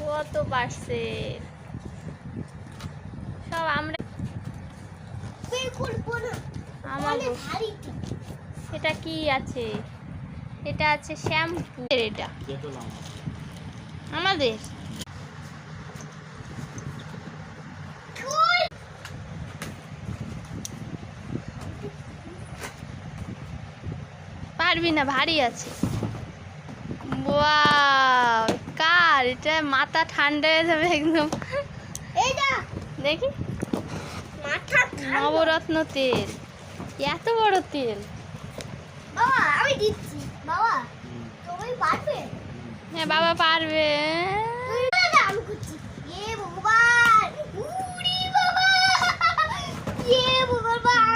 কত পার্সেল সব আমরা আমাদের এটা কি আছে? এটা আছে শ্যাম্পু। এটা আমাদের পারবি না, ভারী আছে। ওয়াও, কার এটা? মাথা ঠান্ডা হয়ে যাবে একদম। দেখি, নবরত্ন তেল, এত বড় তেল। বাবা আমি দিচ্ছি। বাবা তুমি পারবে? হ্যাঁ বাবা পারবে। আমি করছি। ভগবান, উড়ি বাবা, ভগবান।